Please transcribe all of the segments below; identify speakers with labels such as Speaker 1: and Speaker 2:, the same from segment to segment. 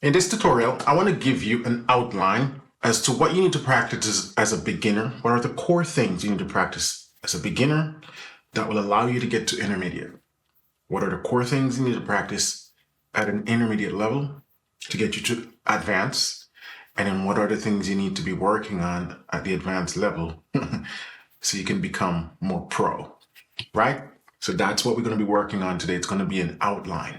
Speaker 1: In this tutorial, I want to give you an outline as to what you need to practice as a beginner. What are the core things you need to practice as a beginner that will allow you to get to intermediate? What are the core things you need to practice at an intermediate level to get you to advanced? And then what are the things you need to be working on at the advanced level so you can become more pro, right? So that's what we're going to be working on today. It's going to be an outline.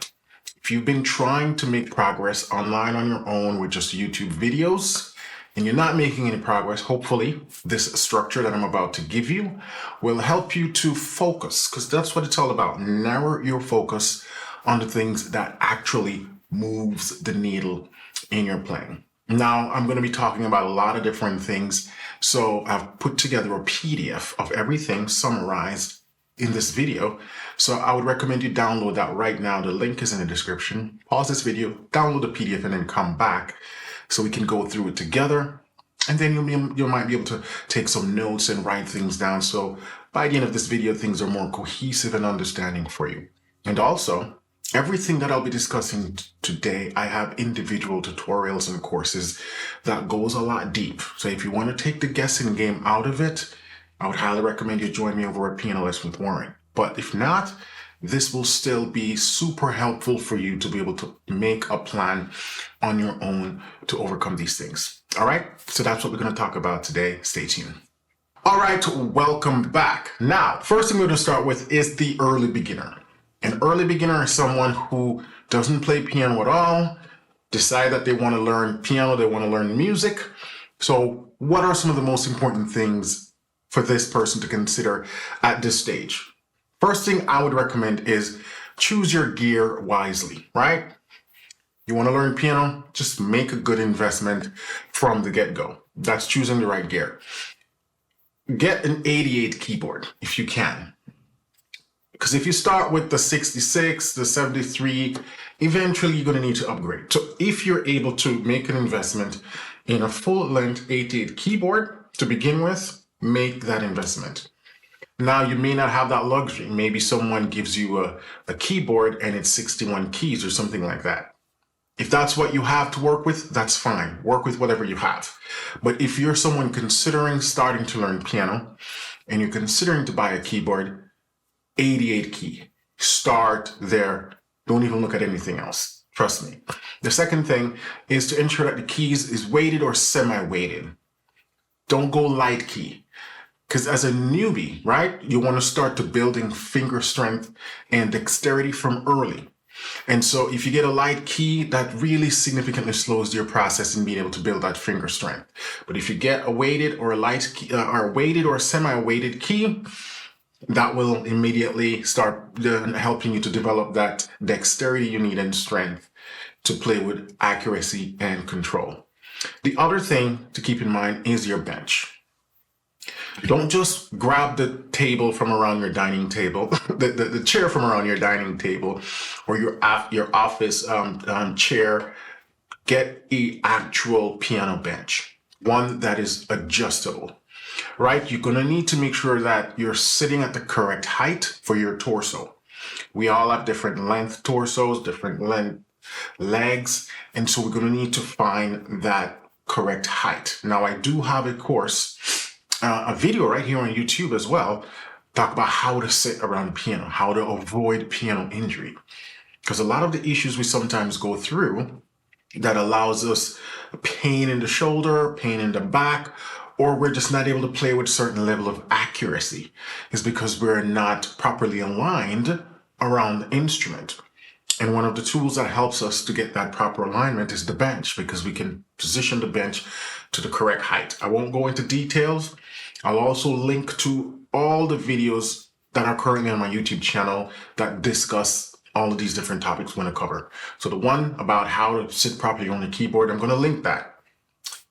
Speaker 1: If you've been trying to make progress online on your own with just YouTube videos and you're not making any progress, hopefully this structure that I'm about to give you will help you to focus, because that's what it's all about. Narrow your focus on the things that actually moves the needle in your playing. Now, I'm going to be talking about a lot of different things. So I've put together a PDF of everything summarized in this video. So I would recommend you download that right now. The link is in the description. Pause this video, download the PDF, and then come back so we can go through it together. And then you might be able to take some notes and write things down. So by the end of this video, things are more cohesive and understanding for you. And also, everything that I'll be discussing today, I have individual tutorials and courses that goes a lot deep. So if you want to take the guessing game out of it, I would highly recommend you join me over at Piano Lesson with Warren. But if not, this will still be super helpful for you to be able to make a plan on your own to overcome these things. All right, so that's what we're going to talk about today. Stay tuned. All right, welcome back. Now, first thing we're going to start with is the early beginner. An early beginner is someone who doesn't play piano at all, decide that they want to learn piano, they want to learn music. So what are some of the most important things for this person to consider at this stage? First thing I would recommend is choose your gear wisely, right? You want to learn piano, just make a good investment from the get-go. That's choosing the right gear. Get an 88 keyboard if you can. Because if you start with the 66, the 73, eventually you're going to need to upgrade. So if you're able to make an investment in a full-length 88 keyboard to begin with, make that investment. Now, you may not have that luxury. Maybe someone gives you a keyboard and it's 61 keys or something like that. If that's what you have to work with, that's fine. Work with whatever you have. But if you're someone considering starting to learn piano and you're considering to buy a keyboard, 88 key. Start there. Don't even look at anything else. Trust me. The second thing is to ensure that the keys is weighted or semi-weighted. Don't go light key. Because as a newbie, right, you want to start to building finger strength and dexterity from early. And so if you get a light key, that really significantly slows your process in being able to build that finger strength. But if you get a weighted or a light key, or weighted or semi-weighted key, that will immediately start helping you to develop that dexterity you need and strength to play with accuracy and control. The other thing to keep in mind is your bench. Don't just grab the table from around your dining table, the chair from around your dining table or your office chair. Get an actual piano bench, one that is adjustable, right? You're going to need to make sure that you're sitting at the correct height for your torso. We all have different length torsos, different length legs, and so we're going to need to find that correct height. Now, I do have a course, a video right here on YouTube as well, talk about how to sit around the piano, how to avoid piano injury. Because a lot of the issues we sometimes go through that allows us pain in the shoulder, pain in the back, or we're just not able to play with a certain level of accuracy is because we're not properly aligned around the instrument. And one of the tools that helps us to get that proper alignment is the bench, because we can position the bench to the correct height. I won't go into details. I'll also link to all the videos that are currently on my YouTube channel that discuss all of these different topics we're going to cover. So the one about how to sit properly on the keyboard, I'm going to link that.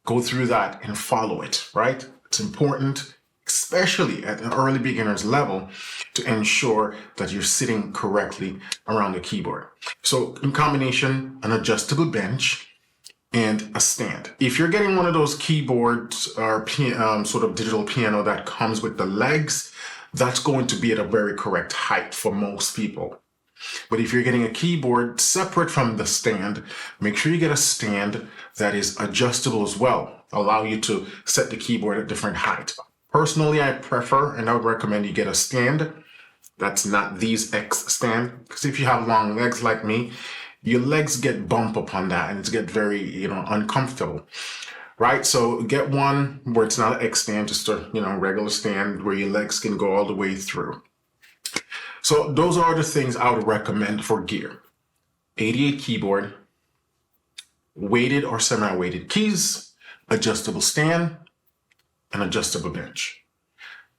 Speaker 1: Go through that and follow it, right? It's important, especially at an early beginner's level, to ensure that you're sitting correctly around the keyboard. So in combination, an adjustable bench and a stand. If you're getting one of those keyboards or sort of digital piano that comes with the legs, that's going to be at a very correct height for most people. But if you're getting a keyboard separate from the stand, make sure you get a stand that is adjustable as well. Allow you to set the keyboard at different height. Personally, I prefer and I would recommend you get a stand that's not these X stand, because if you have long legs like me, your legs get bump upon that and it's get very, uncomfortable. Right? So get one where it's not an X stand, just a, regular stand where your legs can go all the way through. So those are the things I would recommend for gear. 88 keyboard, weighted or semi-weighted keys, adjustable stand, and adjustable bench.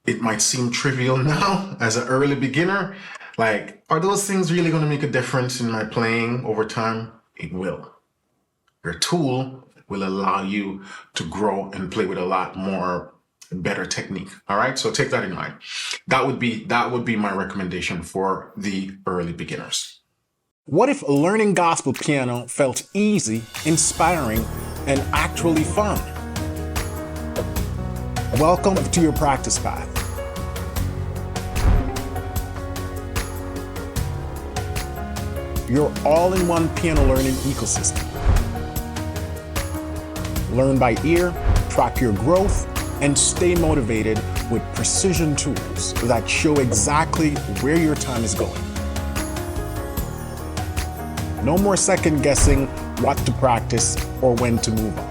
Speaker 1: It might seem trivial now as an early beginner. Like, are those things really going to make a difference in my playing over time? It will. Your tool will allow you to grow and play with a lot more better technique. All right, so take that in mind. That would be my recommendation for the early beginners.
Speaker 2: What if learning gospel piano felt easy, inspiring, and actually fun? Welcome to your practice path. Your all-in-one piano learning ecosystem. Learn by ear, track your growth, and stay motivated with precision tools that show exactly where your time is going. No more second guessing what to practice or when to move on.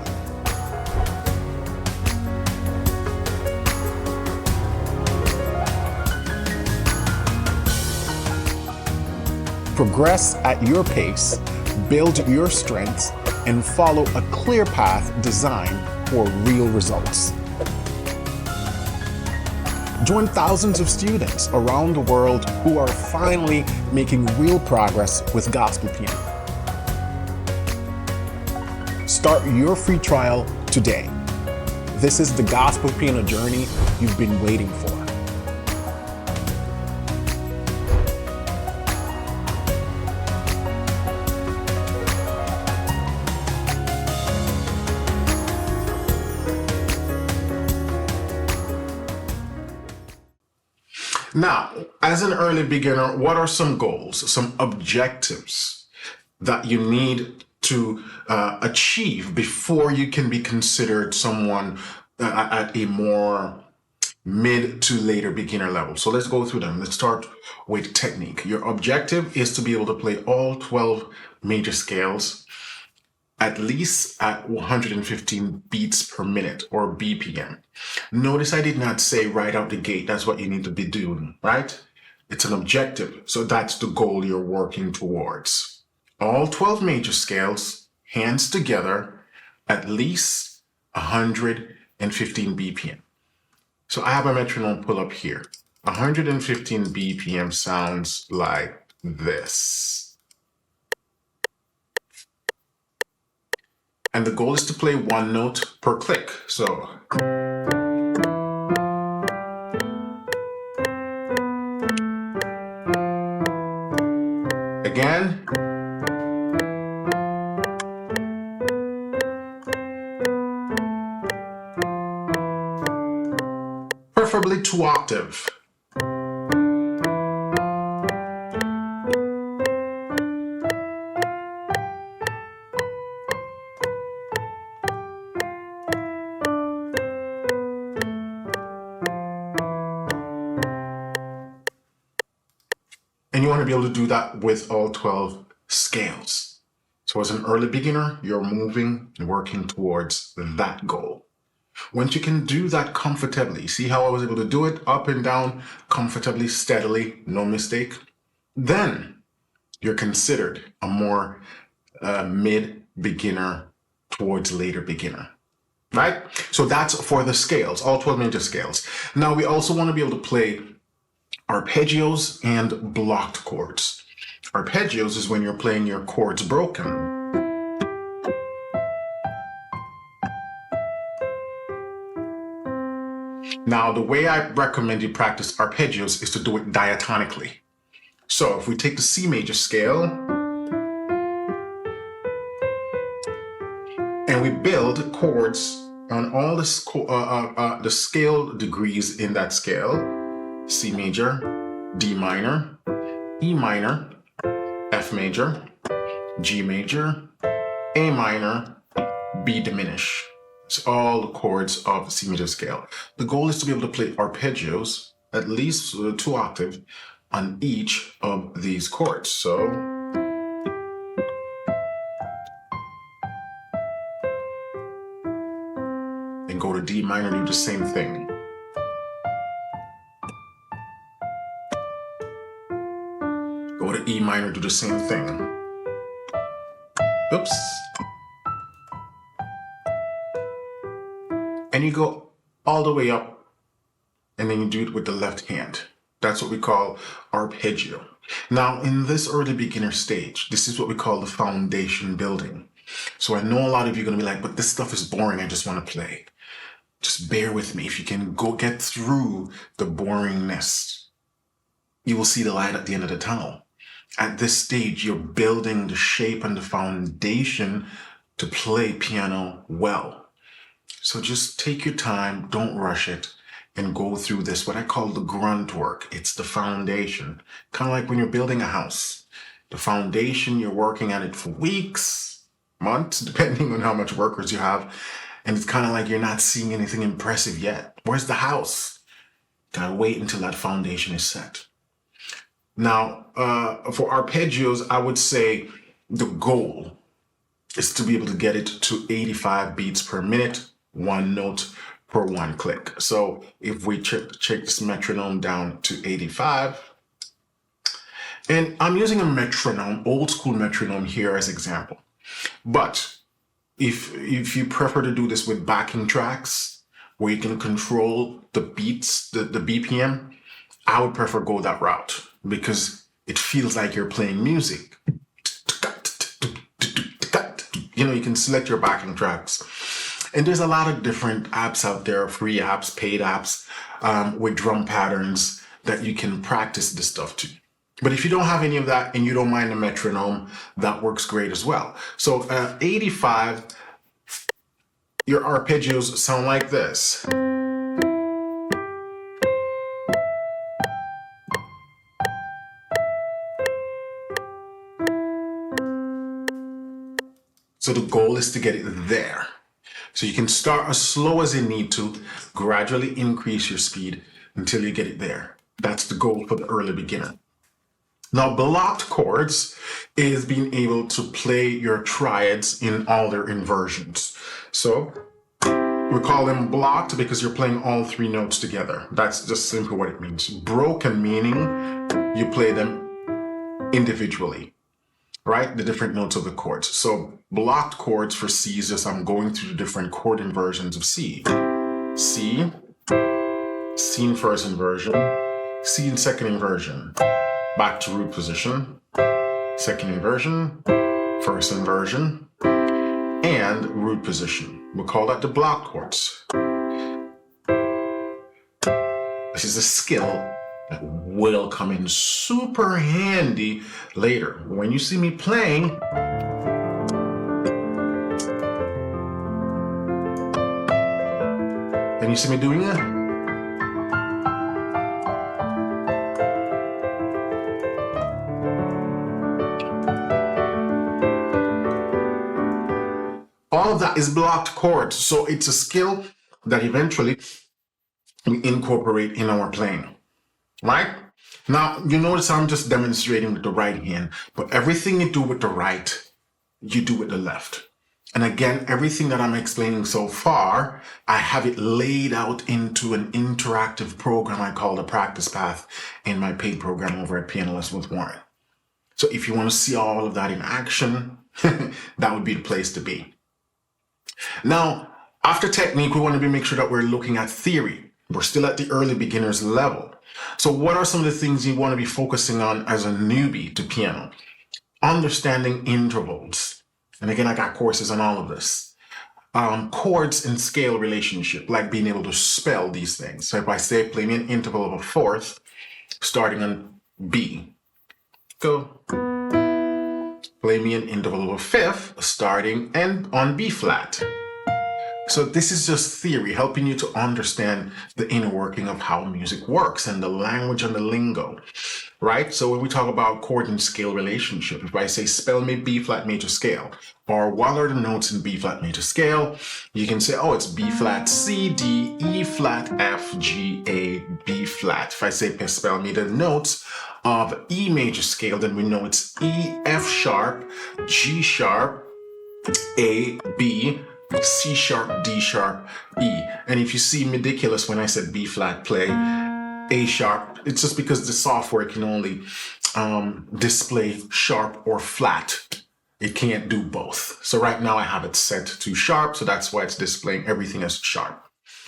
Speaker 2: Progress at your pace, build your strengths, and follow a clear path designed for real results. Join thousands of students around the world who are finally making real progress with gospel piano. Start your free trial today. This is the gospel piano journey you've been waiting for.
Speaker 1: Now, as an early beginner, what are some goals, some objectives that you need to achieve before you can be considered someone at a more mid to later beginner level? So let's go through them. Let's start with technique. Your objective is to be able to play all 12 major scales at least at 115 beats per minute, or BPM. Notice I did not say right out the gate, that's what you need to be doing, right? It's an objective, so that's the goal you're working towards. All 12 major scales, hands together, at least 115 BPM. So I have a metronome pull up here. 115 BPM sounds like this. And the goal is to play one note per click. So again, preferably 2 octave. And you want to be able to do that with all 12 scales. So as an early beginner, you're moving and working towards that goal. Once you can do that comfortably, see how I was able to do it up and down comfortably, steadily, no mistake, then you're considered a more mid-beginner towards later beginner, right? So that's for the scales, all 12 major scales. Now we also want to be able to play arpeggios and blocked chords. Arpeggios is when you're playing your chords broken. Now, the way I recommend you practice arpeggios is to do it diatonically. So if we take the C major scale and we build chords on all the scale degrees in that scale, C major, D minor, E minor, F major, G major, A minor, B diminished. It's all the chords of the C major scale. The goal is to be able to play arpeggios, at least 2 octaves, on each of these chords. So, and go to D minor, do the same thing. Go to E minor, do the same thing. Oops. And you go all the way up, and then you do it with the left hand. That's what we call arpeggio. Now, in this early beginner stage, this is what we call the foundation building. So I know a lot of you are going to be like, but this stuff is boring. I just want to play. Just bear with me. If you can go get through the boringness, you will see the light at the end of the tunnel. At this stage, you're building the shape and the foundation to play piano well. So just take your time, don't rush it, and go through this, what I call the grunt work. It's the foundation. Kind of like when you're building a house. The foundation, you're working at it for weeks, months, depending on how much workers you have. And it's kind of like you're not seeing anything impressive yet. Where's the house? Gotta wait until that foundation is set. Now, for arpeggios, I would say the goal is to be able to get it to 85 beats per minute, 1 note per 1 click. So if we check this metronome down to 85, and I'm using a metronome, old school metronome here as example. But if you prefer to do this with backing tracks where you can control the beats, the BPM, I would prefer go that route because it feels like you're playing music. You know, you can select your backing tracks. And there's a lot of different apps out there, free apps, paid apps, with drum patterns that you can practice this stuff to. But if you don't have any of that and you don't mind the metronome, that works great as well. So 85, your arpeggios sound like this. So the goal is to get it there. So you can start as slow as you need to, gradually increase your speed until you get it there. That's the goal for the early beginner. Now, blocked chords is being able to play your triads in all their inversions. So we call them blocked because you're playing all 3 notes together. That's just simply what it means. Broken meaning you play them individually, right? The different notes of the chords. So blocked chords for C is just I'm going through the different chord inversions of C. C, C in first inversion, C in second inversion. Back to root position, second inversion, first inversion, and root position. We'll call that the block chords. This is a skill that will come in super handy later. When you see me playing, and you see me doing it, all of that is blocked chords. So it's a skill that eventually we incorporate in our playing, right? Now, you notice I'm just demonstrating with the right hand, but everything you do with the right, you do with the left. And again, everything that I'm explaining so far, I have it laid out into an interactive program I call the Practice Path in my paid program over at Piano Lessons with Warren. So if you want to see all of that in action, that would be the place to be. Now, after technique, we want to make sure that we're looking at theory. We're still at the early beginners level. So what are some of the things you want to be focusing on as a newbie to piano? Understanding intervals. And again, I got courses on all of this. Chords and scale relationship, like being able to spell these things. So if I say, play me an interval of a fourth, starting on B. Go. Play me an interval of a fifth, starting and on B flat. So this is just theory, helping you to understand the inner working of how music works and the language and the lingo. right? So when we talk about chord and scale relationship, if I say spell me B flat major scale, or what are the notes in B flat major scale, you can say, oh, it's B flat, C, D, E flat, F, G, A, B flat. If I say spell me the notes of E major scale, then we know it's E, F sharp, G sharp, A, B, C sharp, D sharp, E. And if you see ridiculous when I said B flat play, A sharp, it's just because the software can only display sharp or flat. It can't do both. So right now I have it set to sharp, so that's why it's displaying everything as sharp.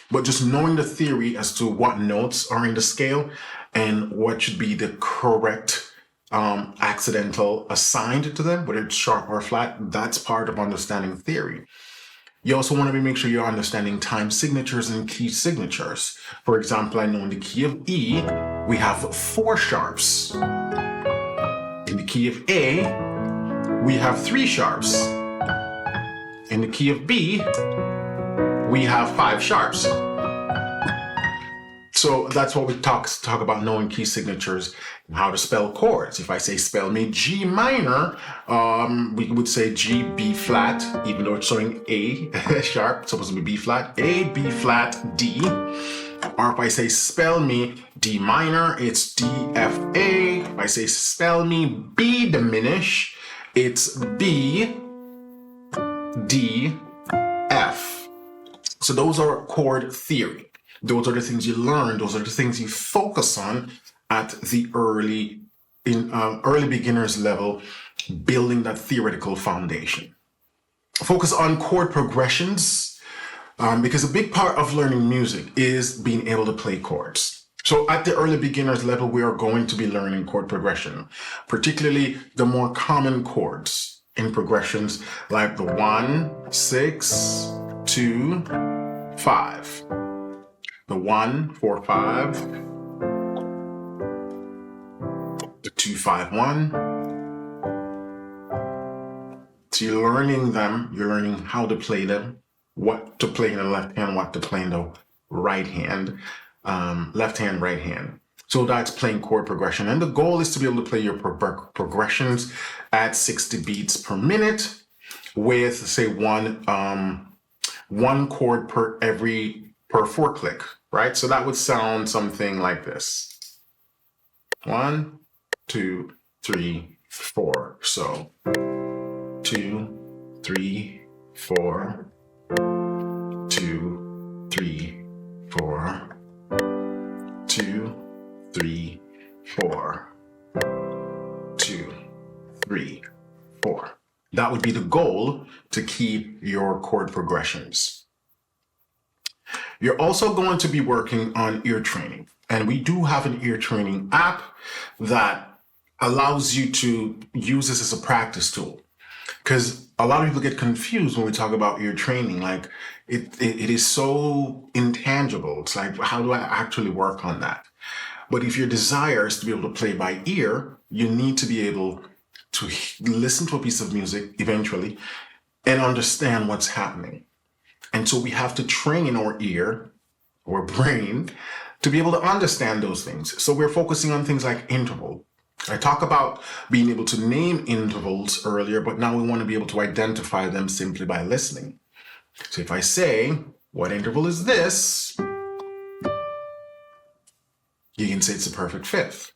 Speaker 1: But just knowing the theory as to what notes are in the scale and what should be the correct accidental assigned to them, whether it's sharp or flat, that's part of understanding theory. You also want to make sure you're understanding time signatures and key signatures. For example, I know in the key of E, we have 4 sharps. In the key of A, we have 3 sharps. In the key of B, we have 5 sharps. So that's what we talk about, knowing key signatures and how to spell chords. If I say spell me G minor, we would say G, B flat, even though it's showing A sharp, it's supposed to be B flat, A, B flat, D. Or if I say spell me D minor, it's D, F, A. If I say spell me B diminish, it's B, D, F. So those are chord theory. Those are the things you learn. Those are the things you focus on at the early beginners level, building that theoretical foundation. Focus on chord progressions, because a big part of learning music is being able to play chords. So at the early beginners level, we are going to be learning chord progression, particularly the more common chords in progressions like the 1, 6, 2, 5. The 1, 4, 5, the 2, 5, 1. So you're learning them, you're learning how to play them, what to play in the left hand, what to play in the right hand, left hand, right hand. So that's playing chord progression. And the goal is to be able to play your progressions at 60 beats per minute with, say, one chord per 4 click. Right? So that would sound something like this. 1, 2, 3, 4. So 2, 3, 4, 2, 3, 4, 2, 3, 4, 2, 3, 4. That would be the goal to keep your chord progressions. You're also going to be working on ear training. And we do have an ear training app that allows you to use this as a practice tool. Because a lot of people get confused when we talk about ear training. Like, it is so intangible. It's like, how do I actually work on that? But if your desire is to be able to play by ear, you need to be able to listen to a piece of music eventually and understand what's happening. And so we have to train our ear or brain to be able to understand those things. So we're focusing on things like interval. I talk about being able to name intervals earlier, but now we want to be able to identify them simply by listening. So if I say, what interval is this? You can say it's a perfect fifth.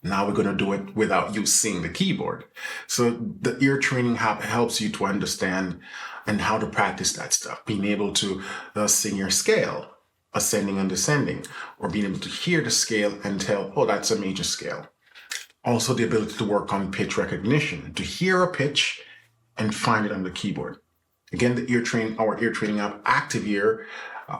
Speaker 1: Now we're going to do it without you seeing the keyboard. So the ear training helps you to understand and how to practice that stuff. Being able to sing your scale, ascending and descending, or being able to hear the scale and tell, oh, that's a major scale. Also the ability to work on pitch recognition, to hear a pitch and find it on the keyboard. Again, our ear training app, Active Ear,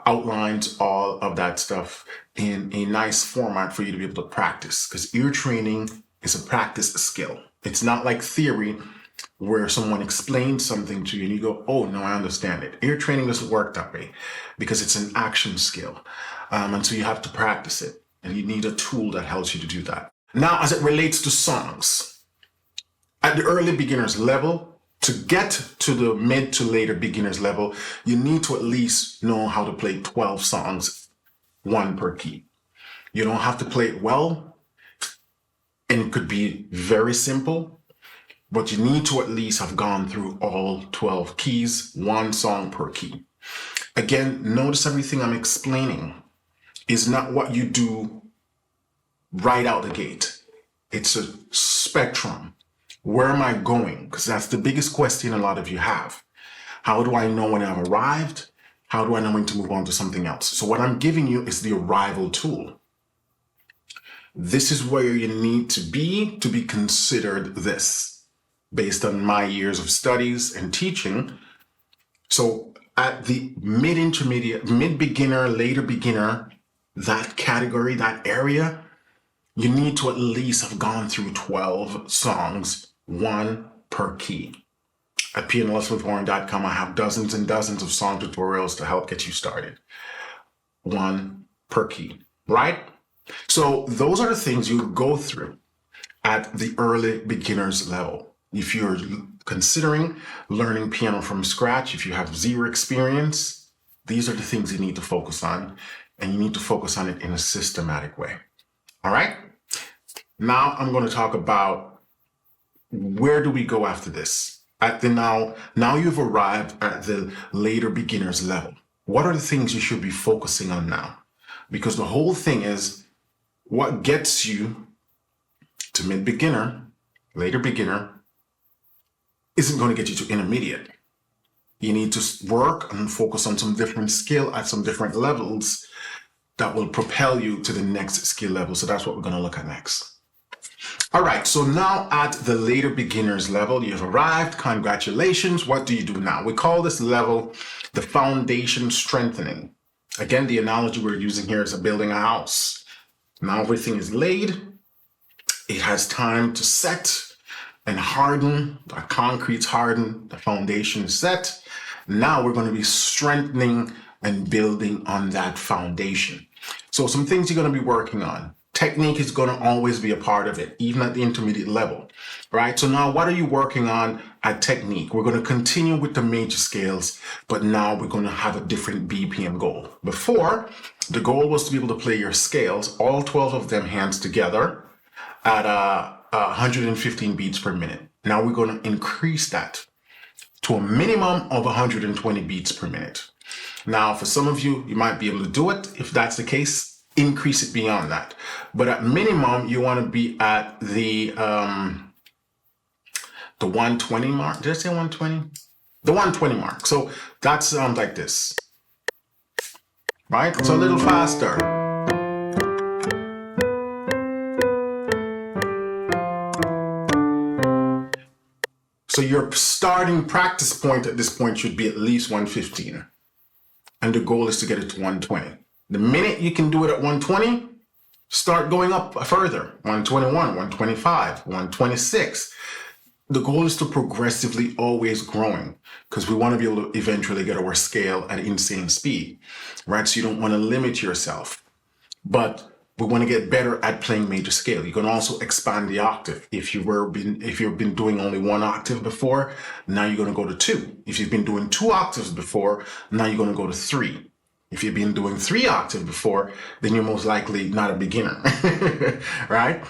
Speaker 1: outlines all of that stuff in a nice format for you to be able to practice, because ear training is a practice skill. It's not like theory where someone explains something to you and you go, oh, no, I understand it. Ear training doesn't work that way because it's an action skill. And so you have to practice it, and you need a tool that helps you to do that. Now, as it relates to songs, at the early beginners level, to get to the mid to later beginners level, you need to at least know how to play 12 songs, 1 per key. You don't have to play it well. And it could be very simple, but you need to at least have gone through all 12 keys, one song per key. Again, notice everything I'm explaining is not what you do right out the gate. It's a spectrum. Where am I going? Because that's the biggest question a lot of you have. How do I know when I've arrived? How do I know when to move on to something else? So what I'm giving you is the arrival tool. This is where you need to be considered this, based on my years of studies and teaching. So at the mid-intermediate, mid-beginner, later beginner, that category, that area, you need to at least have gone through 12 songs, one per key. At pianolessonwithwarren.com, I have dozens and dozens of song tutorials to help get you started. One per key, right? So those are the things you go through at the early beginners level. If you're considering learning piano from scratch, if you have zero experience, these are the things you need to focus on, and you need to focus on it in a systematic way. All right? Now I'm going to talk about where do we go after this? At the now you've arrived at the later beginners level. What are the things you should be focusing on now? Because the whole thing is what gets you to mid-beginner, later beginner, isn't going to get you to intermediate. You need to work and focus on some different skill at some different levels that will propel you to the next skill level. So that's what we're going to look at next. All right, so now at the later beginners level, you've arrived. Congratulations. What do you do now? We call this level the foundation strengthening. Again, the analogy we're using here is building a house. Now everything is laid. It has time to set and harden. The concrete's hardened. The foundation is set. Now we're going to be strengthening and building on that foundation. So some things you're going to be working on. Technique is going to always be a part of it, even at the intermediate level, right? So now what are you working on at technique? We're going to continue with the major scales, but now we're going to have a different BPM goal. Before, the goal was to be able to play your scales, all 12 of them hands together at 115 beats per minute. Now we're going to increase that to a minimum of 120 beats per minute. Now, for some of you, you might be able to do it. If that's the case, increase it beyond that. But at minimum, you want to be at the 120 mark. Did I say 120? The 120 mark. So that sounds like this, right? It's a little faster. So your starting practice point at this point should be at least 115. And the goal is to get it to 120. The minute you can do it at 120, start going up further. 121, 125, 126. The goal is to progressively always growing, because we want to be able to eventually get our scale at insane speed, right? So you don't want to limit yourself, but we want to get better at playing major scale. You can also expand the octave. If you've been doing only one octave before, now you're going to go to 2. If you've been doing 2 octaves before, now you're going to go to 3. If you've been doing 3 octaves before, then you're most likely not a beginner, right?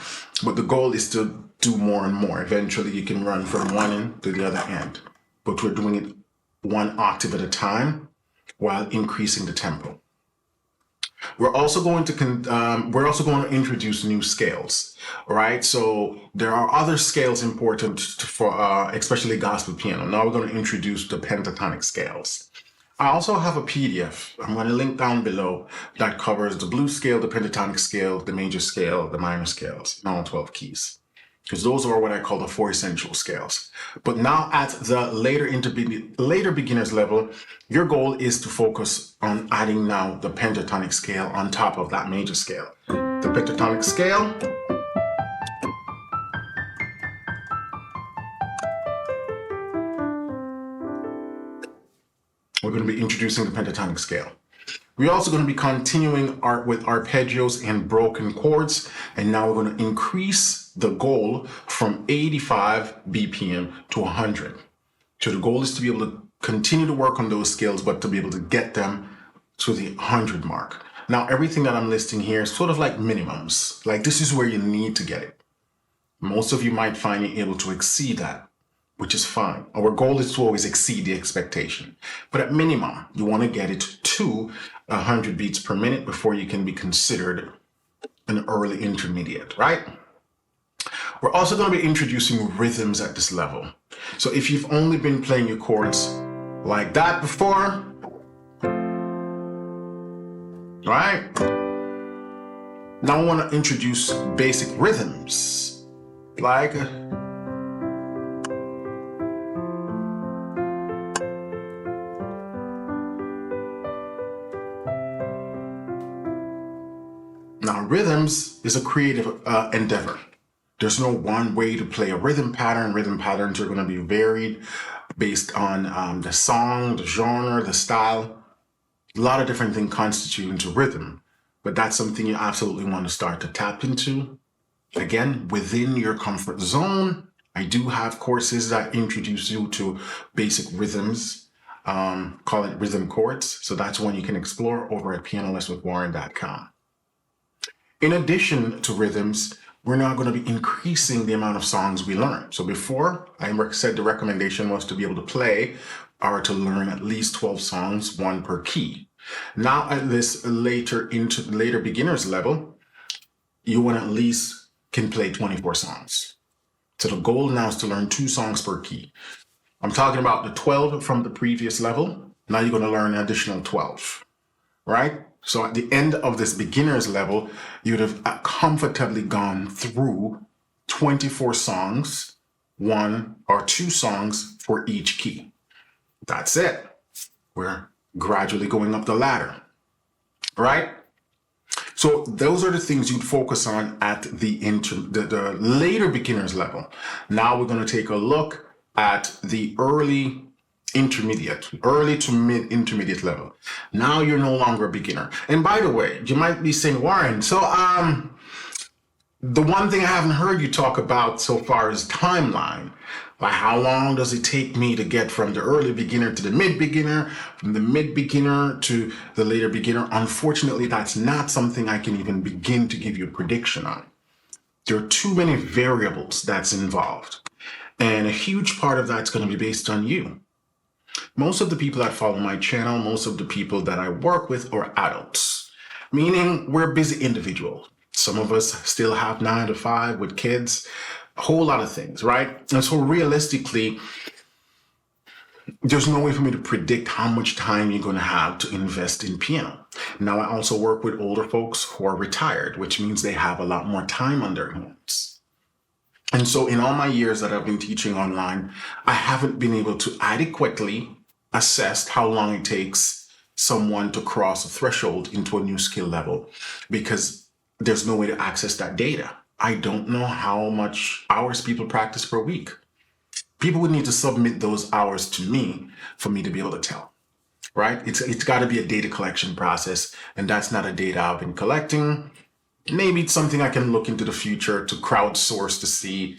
Speaker 1: But the goal is to do more and more. Eventually, you can run from one end to the other end. But we're doing it 1 octave at a time while increasing the tempo. We're also going to introduce new scales, all right? So there are other scales important for especially gospel piano. Now we're going to introduce the pentatonic scales. I also have a PDF I'm going to link down below that covers the blues scale, the pentatonic scale, the major scale, the minor scales, and all 12 keys. Because those are what I call the 4 essential scales. But now at the later beginners level, your goal is to focus on adding now the pentatonic scale on top of that major scale. The pentatonic scale we're going to be introducing the pentatonic scale. We're also going to be continuing with arpeggios and broken chords, and now we're going to increase the goal from 85 BPM to 100. So the goal is to be able to continue to work on those skills, but to be able to get them to the 100 mark. Now, everything that I'm listing here is sort of like minimums. Like this is where you need to get it. Most of you might find you able to exceed that, which is fine. Our goal is to always exceed the expectation. But at minimum, you want to get it to 100 beats per minute before you can be considered an early intermediate, right? We're also going to be introducing rhythms at this level. So if you've only been playing your chords like that before, right? Now I want to introduce basic rhythms, like now rhythms is a creative endeavor. There's no one way to play a rhythm pattern. Rhythm patterns are going to be varied based on the song, the genre, the style. A lot of different things constitute into rhythm, but that's something you absolutely want to start to tap into. Again, within your comfort zone, I do have courses that introduce you to basic rhythms, call it rhythm chords. So that's one you can explore over at pianolesswithwarren.com. In addition to rhythms, we're now going to be increasing the amount of songs we learn. So before, I said the recommendation was to be able to play or to learn at least 12 songs, one per key. Now at this later beginners level, you want at least can play 24 songs. So the goal now is to learn 2 songs per key. I'm talking about the 12 from the previous level. Now you're going to learn an additional 12, right? So at the end of this beginner's level, you'd have comfortably gone through 24 songs, 1 or 2 songs for each key. That's it. We're gradually going up the ladder, right? So those are the things you'd focus on at the later beginner's level. Now we're going to take a look at the early to mid intermediate level. Now you're no longer a beginner. And by the way, you might be saying, Warren, so the one thing I haven't heard you talk about so far is timeline. Like, how long does it take me to get from the early beginner to the mid beginner, from the mid beginner to the later beginner? Unfortunately, that's not something I can even begin to give you a prediction on. There are too many variables that's involved. And a huge part of that's going to be based on you. Most of the people that follow my channel, most of the people that I work with are adults, meaning we're busy individuals. Some of us still have 9 to 5 with kids, a whole lot of things, right? And so realistically, there's no way for me to predict how much time you're going to have to invest in piano. Now, I also work with older folks who are retired, which means they have a lot more time on their hands. And so in all my years that I've been teaching online, I haven't been able to adequately assess how long it takes someone to cross a threshold into a new skill level, because there's no way to access that data. I don't know how much hours people practice per week. People would need to submit those hours to me for me to be able to tell, right? It's got to be a data collection process, and that's not a data I've been collecting. Maybe it's something I can look into the future to crowdsource to see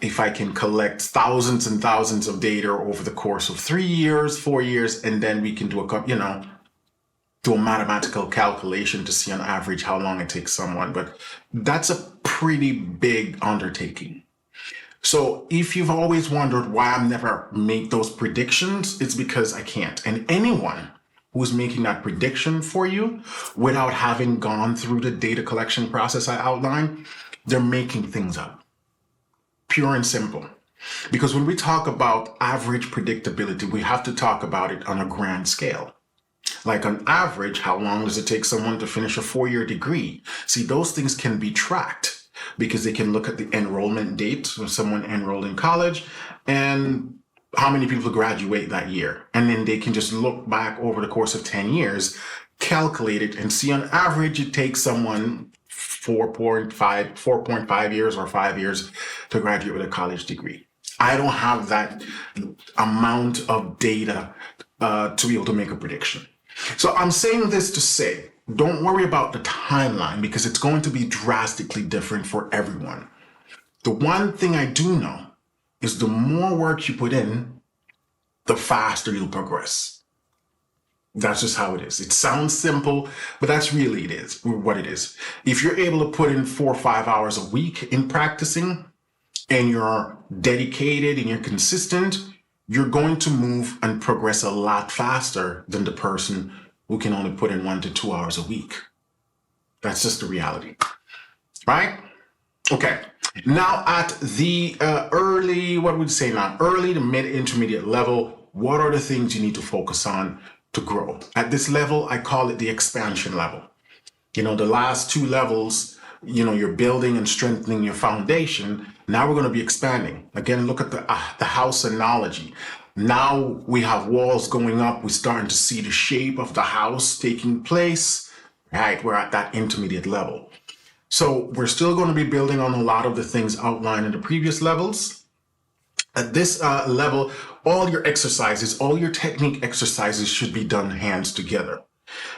Speaker 1: if I can collect thousands and thousands of data over the course of 3 years, 4 years, and then we can do a mathematical calculation to see on average how long it takes someone. But that's a pretty big undertaking. So if you've always wondered why I never make those predictions, it's because I can't. And anyone who's making that prediction for you without having gone through the data collection process I outlined, they're making things up. Pure and simple. Because when we talk about average predictability, we have to talk about it on a grand scale. Like on average, how long does it take someone to finish a 4-year degree? See, those things can be tracked because they can look at the enrollment date when someone enrolled in college and how many people graduate that year. And then they can just look back over the course of 10 years, calculate it, and see on average it takes someone 4.5 years or 5 years to graduate with a college degree. I don't have that amount of data to be able to make a prediction. So I'm saying this to say, don't worry about the timeline because it's going to be drastically different for everyone. The one thing I do know is the more work you put in, the faster you'll progress. That's just how it is. It sounds simple, but that's really what it is. If you're able to put in 4 or 5 hours a week in practicing, and you're dedicated and you're consistent, you're going to move and progress a lot faster than the person who can only put in 1 to 2 hours a week. That's just the reality, right? Okay. Now at the early to mid intermediate level, what are the things you need to focus on to grow? At this level, I call it the expansion level. You know, the last 2 levels, you know, you're building and strengthening your foundation. Now we're going to be expanding. Again, look at the house analogy. Now we have walls going up. We're starting to see the shape of the house taking place. Right, we're at that intermediate level. So we're still going to be building on a lot of the things outlined in the previous levels. At this level, all your exercises, all your technique exercises should be done hands together.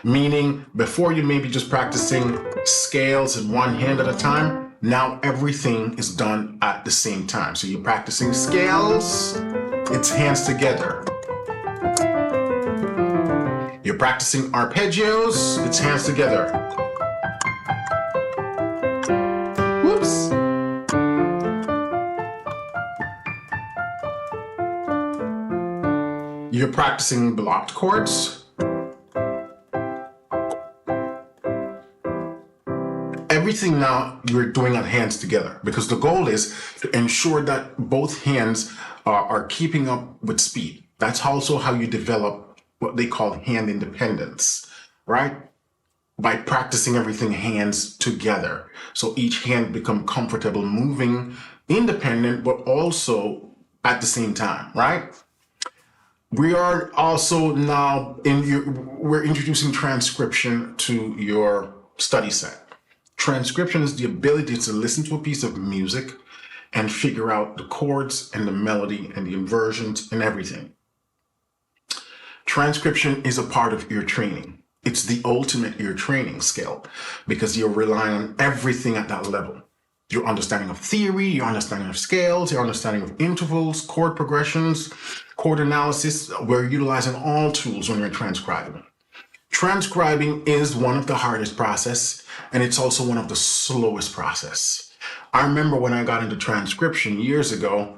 Speaker 1: Meaning, before you may be just practicing scales in one hand at a time, now everything is done at the same time. So you're practicing scales, it's hands together. You're practicing arpeggios, it's hands together. Whoops. You're practicing blocked chords. Everything now you're doing at hands together, because the goal is to ensure that both hands are keeping up with speed. That's also how you develop what they call hand independence, right? By practicing everything hands together. So each hand become comfortable moving independent, but also at the same time, right? We are also now we're introducing transcription to your study set. Transcription is the ability to listen to a piece of music and figure out the chords and the melody and the inversions and everything. Transcription is a part of ear training. It's the ultimate ear training skill because you're relying on everything at that level. Your understanding of theory, your understanding of scales, your understanding of intervals, chord progressions, chord analysis. We're utilizing all tools when you're transcribing. Transcribing is one of the hardest process, and it's also one of the slowest process. I remember when I got into transcription years ago,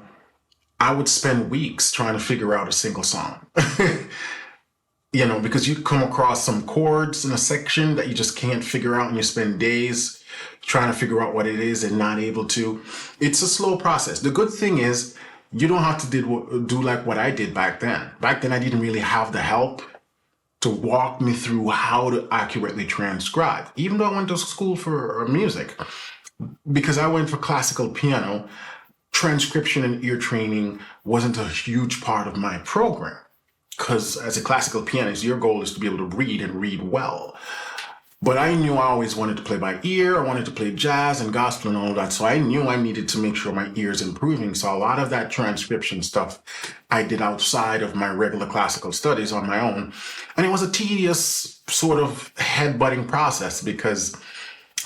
Speaker 1: I would spend weeks trying to figure out a single song. You know, because you come across some chords in a section that you just can't figure out, and you spend days trying to figure out what it is and not able to. It's a slow process. The good thing is you don't have to do like what I did back then. Back then, I didn't really have the help to walk me through how to accurately transcribe, even though I went to school for music. Because I went for classical piano, transcription and ear training wasn't a huge part of my program. Because as a classical pianist, your goal is to be able to read and read well. But I knew I always wanted to play by ear. I wanted to play jazz and gospel and all that. So I knew I needed to make sure my ear's improving. So a lot of that transcription stuff I did outside of my regular classical studies on my own. And it was a tedious sort of head-butting process because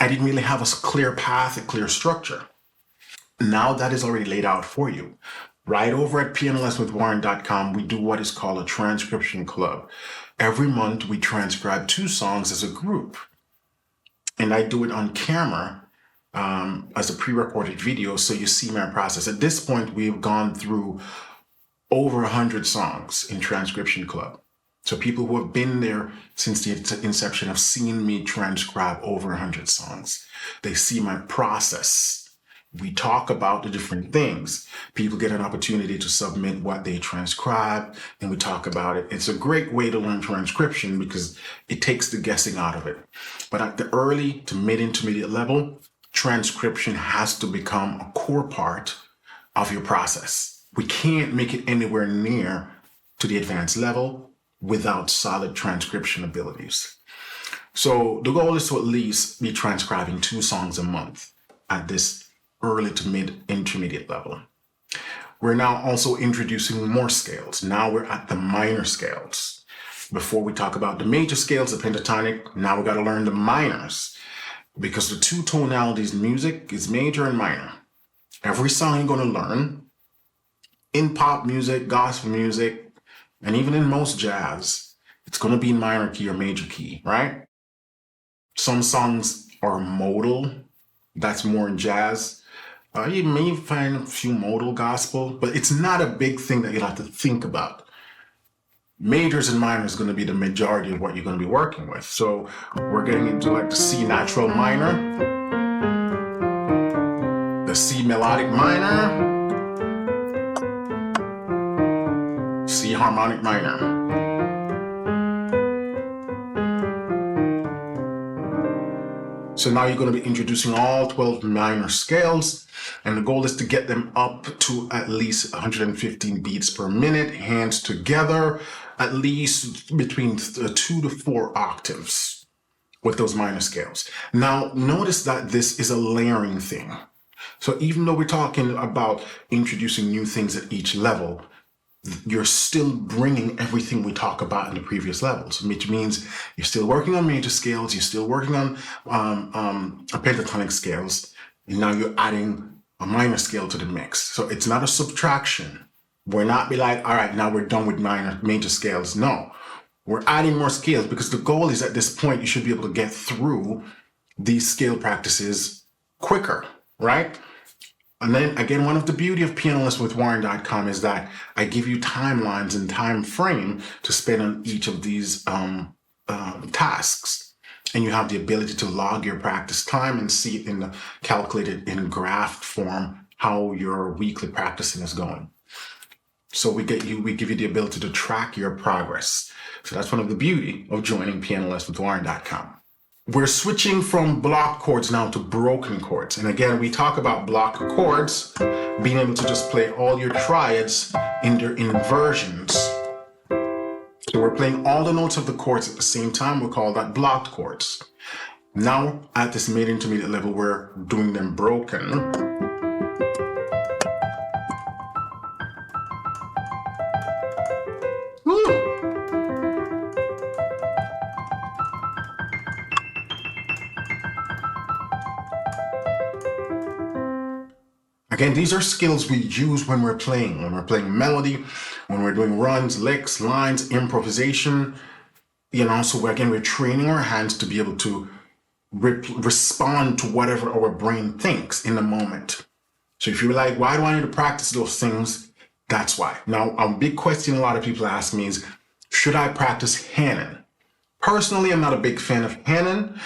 Speaker 1: I didn't really have a clear path, a clear structure. Now that is already laid out for you. Right over at pianolessonwithwarren.com, we do what is called a transcription club. Every month, we transcribe 2 songs as a group. And I do it on camera as a pre-recorded video, so you see my process. At this point, we've gone through over 100 songs in Transcription Club. So people who have been there since the inception have seen me transcribe over 100 songs. They see my process. We talk about the different things. People get an opportunity to submit what they transcribe, and we talk about it. It's a great way to learn transcription because it takes the guessing out of it. But at the early to mid-intermediate level, transcription has to become a core part of your process. We can't make it anywhere near to the advanced level without solid transcription abilities. So the goal is to at least be transcribing 2 songs a month at this early to mid-intermediate level. We're now also introducing more scales. Now we're at the minor scales. Before we talk about the major scales, the pentatonic, now we got to learn the minors because the 2 tonalities in music is major and minor. Every song you're going to learn in pop music, gospel music, and even in most jazz, it's going to be in minor key or major key, right? Some songs are modal. That's more in jazz. You may find a few modal gospel, but it's not a big thing that you'll have to think about. Majors and minors is going to be the majority of what you're going to be working with. So we're getting into like the C natural minor, the C melodic minor, C harmonic minor. So now you're going to be introducing all 12 minor scales, and the goal is to get them up to at least 115 beats per minute, hands together, at least between 2 to 4 octaves with those minor scales. Now, notice that this is a layering thing. So even though we're talking about introducing new things at each level, you're still bringing everything we talk about in the previous levels, which means you're still working on major scales, you're still working on pentatonic scales, and now you're adding a minor scale to the mix. So it's not a subtraction. We're not be like, all right, now we're done with major scales. No, we're adding more scales because the goal is at this point, you should be able to get through these scale practices quicker, right? And then again, one of the beauty of pianolessonwithwarren.com is that I give you timelines and time frame to spend on each of these tasks. And you have the ability to log your practice time and see it in the calculated in graph form, how your weekly practicing is going. So we give you the ability to track your progress. So that's one of the beauty of joining pianolessonwithwarren.com. We're switching from block chords now to broken chords. And again, we talk about block chords, being able to just play all your triads in their inversions. So we're playing all the notes of the chords at the same time. We call that blocked chords. Now, at this mid-intermediate level, we're doing them broken. Again, these are skills we use when we're playing melody, when we're doing runs, licks, lines, improvisation. So we're training our hands to be able to respond to whatever our brain thinks in the moment. So if you're like, why do I need to practice those things? That's why. Now, a big question a lot of people ask me is, should I practice Hanon? Personally, I'm not a big fan of Hanon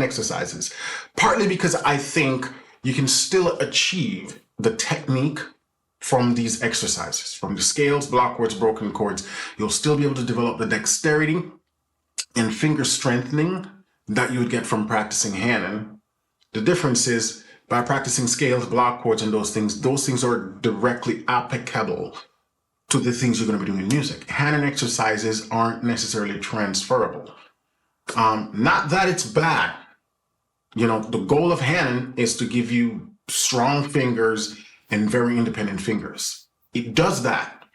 Speaker 1: exercises, partly because I think you can still achieve the technique from these exercises, from the scales, block chords, broken chords. You'll still be able to develop the dexterity and finger strengthening that you would get from practicing Hanon. The difference is by practicing scales, block chords, and those things are directly applicable to the things you're going to be doing in music. Hanon exercises aren't necessarily transferable. Not that it's bad. The goal of Hanon is to give you strong fingers and very independent fingers. It does that.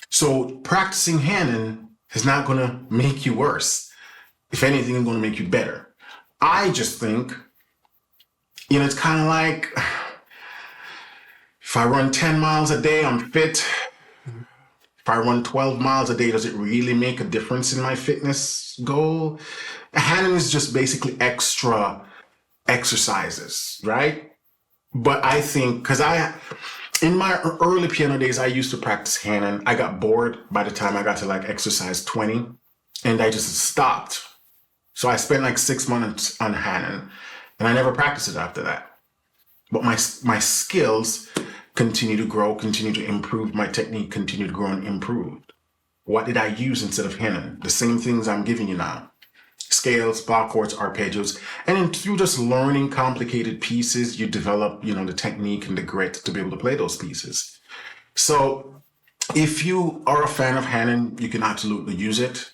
Speaker 1: So practicing Hanon is not going to make you worse. If anything, it's going to make you better. I just think, it's kind of like, if I run 10 miles a day, I'm fit. If I run 12 miles a day, does it really make a difference in my fitness goal? Hanon is just basically extra exercises, right? But I think, because in my early piano days, I used to practice Hanon. I got bored by the time I got to like exercise 20, and I just stopped. So I spent 6 months on Hanon, and I never practiced it after that. But my skills continue to grow, continue to improve. My technique continued to grow and improve. What did I use instead of Hanon? The same things I'm giving you now. Scales, block chords, arpeggios. And then through just learning complicated pieces, you develop, the technique and the grit to be able to play those pieces. So if you are a fan of Hanon, you can absolutely use it.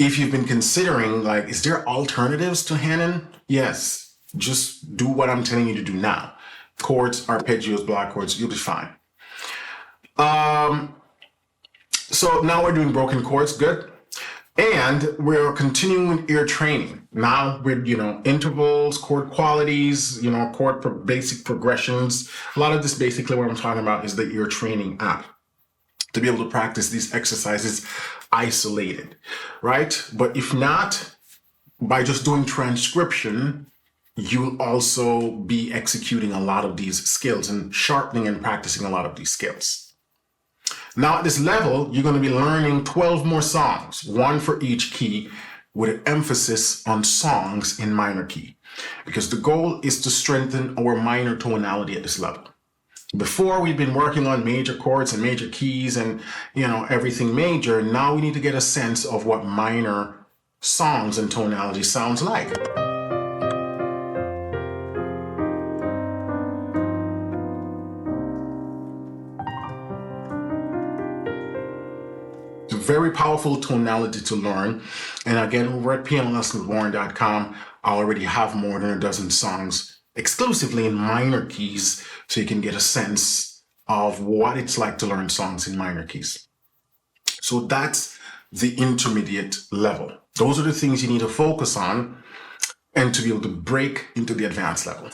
Speaker 1: If you've been considering, is there alternatives to Hanon? Yes, just do what I'm telling you to do now. Chords, arpeggios, block chords, you'll be fine. So now we're doing broken chords, good. And we're continuing with ear training. Now with, intervals, chord qualities, chord basic progressions. A lot of this basically what I'm talking about is the ear training app to be able to practice these exercises isolated, right? But if not, by just doing transcription, you'll also be executing a lot of these skills and sharpening and practicing a lot of these skills. Now at this level, you're going to be learning 12 more songs, one for each key, with an emphasis on songs in minor key, because the goal is to strengthen our minor tonality at this level. Before, we've been working on major chords and major keys and, everything major. Now we need to get a sense of what minor songs and tonality sounds like. It's a very powerful tonality to learn. And again, over at pianolessonswarren.com, I already have more than a dozen songs exclusively in minor keys, so you can get a sense of what it's like to learn songs in minor keys. So that's the intermediate level. Those are the things you need to focus on and to be able to break into the advanced level.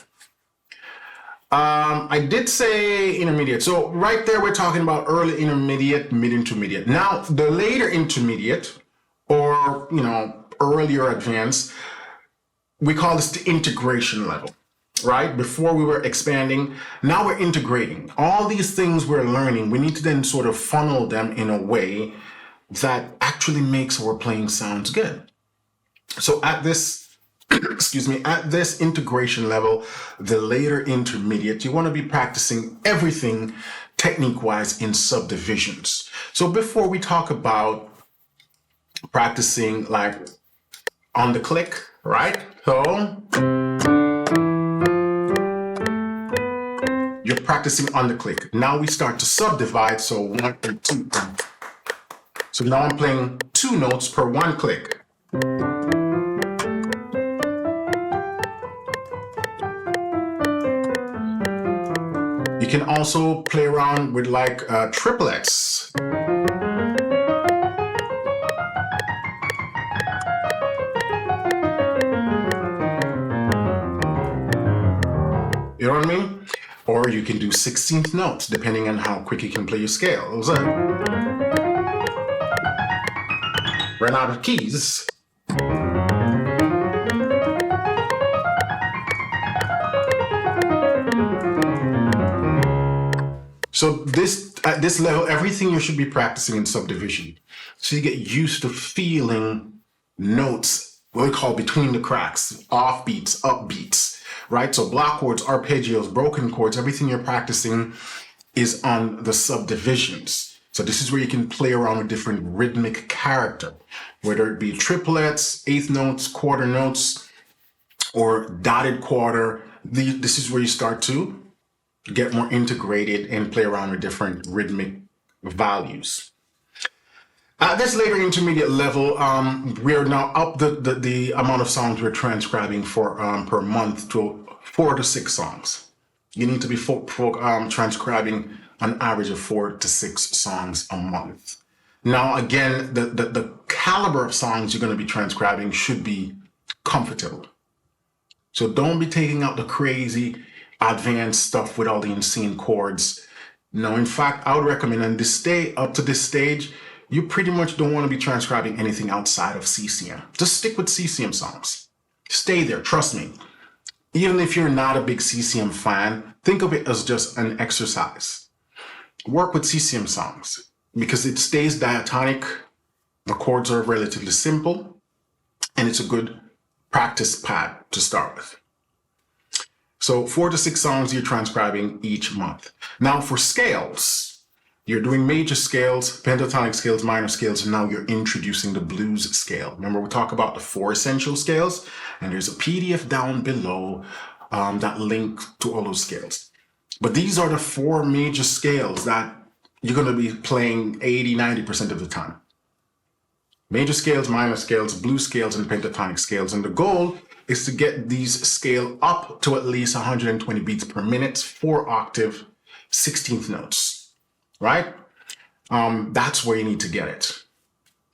Speaker 1: I did say intermediate. So right there, we're talking about early intermediate, mid-intermediate. Now, the later intermediate or, earlier advanced, we call this the integration level. Right? Before we were expanding, now we're integrating. All these things we're learning, we need to then sort of funnel them in a way that actually makes our playing sounds good. So at this, at this integration level, the later intermediate, you want to be practicing everything technique-wise in subdivisions. So before we talk about practicing like on the click, right? So you're practicing on the click. Now we start to subdivide. So 1 and 2. So now I'm playing 2 notes per 1 click. You can also play around with like triplets. You know what I mean? Or you can do 16th notes, depending on how quick you can play your scales. Run out of keys. So at this level, everything you should be practicing in subdivision. So you get used to feeling notes, what we call between the cracks, off beats, up beats. Right? So block chords, arpeggios, broken chords, everything you're practicing is on the subdivisions. So this is where you can play around with different rhythmic character, whether it be triplets, eighth notes, quarter notes, or dotted quarter. This is where you start to get more integrated and play around with different rhythmic values. At this later intermediate level, we are now up the amount of songs we're transcribing for per month to 4 to 6 songs. You need to be transcribing an average of 4 to 6 songs a month. Now, again, the caliber of songs you're going to be transcribing should be comfortable. So don't be taking out the crazy advanced stuff with all the insane chords. No, in fact, I would recommend, and up to this stage, you pretty much don't want to be transcribing anything outside of CCM. Just stick with CCM songs. Stay there, trust me. Even if you're not a big CCM fan, think of it as just an exercise. Work with CCM songs because it stays diatonic, the chords are relatively simple, and it's a good practice pad to start with. So 4 to 6 songs you're transcribing each month. Now for scales, you're doing major scales, pentatonic scales, minor scales, and now you're introducing the blues scale. Remember, we talk about the 4 essential scales, and there's a PDF down below that link to all those scales. But these are the 4 major scales that you're going to be playing 80-90% of the time. Major scales, minor scales, blues scales, and pentatonic scales. And the goal is to get these scale up to at least 120 beats per minute, 4 octave, 16th notes. Right? That's where you need to get it.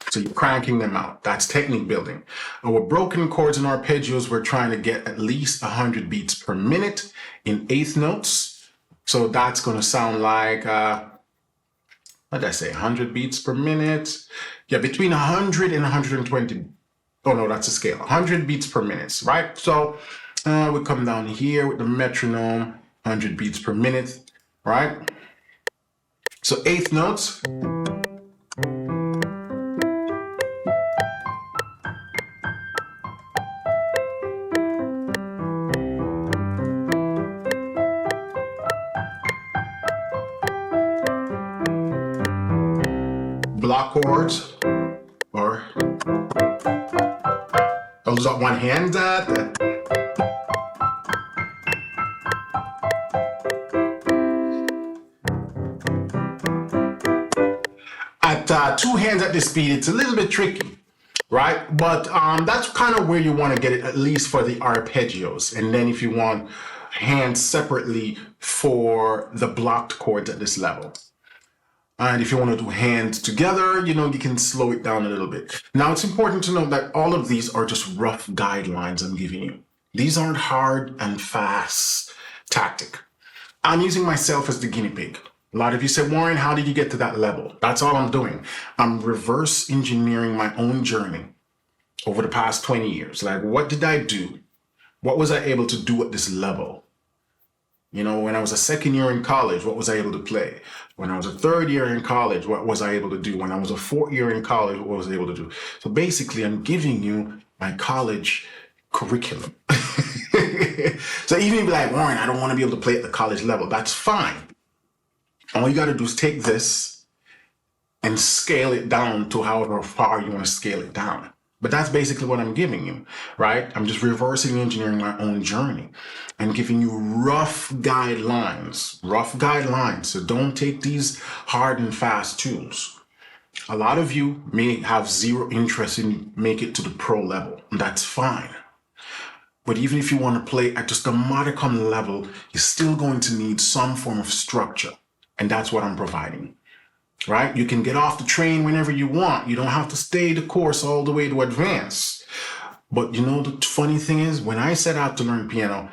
Speaker 1: So you're cranking them out. That's technique building. And with broken chords and arpeggios, we're trying to get at least 100 beats per minute in 8th notes. So that's going to sound like, what did I say, 100 beats per minute? Yeah, between 100 and 120. Oh, no, that's a scale. 100 beats per minute, right? So We come down here with the metronome, 100 beats per minute, right? So eighth notes. Block chords, or I'll use up one hand. At two hands at this speed, it's a little bit tricky, right? But that's kind of where you want to get it, at least for the arpeggios. And then if you want hands separately for the blocked chords at this level. And if you want to do hands together, you can slow it down a little bit. Now, it's important to note that all of these are just rough guidelines I'm giving you. These aren't hard and fast tactic. I'm using myself as the guinea pig. A lot of you say, Warren, how did you get to that level? That's all I'm doing. I'm reverse engineering my own journey over the past 20 years. Like, what did I do? What was I able to do at this level? When I was a second year in college, what was I able to play? When I was a third year in college, what was I able to do? When I was a fourth year in college, what was I able to do? So basically, I'm giving you my college curriculum. So even if you're like, Warren, I don't want to be able to play at the college level, that's fine. All you got to do is take this and scale it down to however far you want to scale it down. But that's basically what I'm giving you, right? I'm just reversing engineering my own journey and giving you rough guidelines. So don't take these hard and fast tools. A lot of you may have zero interest in make it to the pro level, and that's fine. But even if you want to play at just a modicum level, you're still going to need some form of structure. And that's what I'm providing. Right? You can get off the train whenever you want. You don't have to stay the course all the way to advance. But the funny thing is, when I set out to learn piano,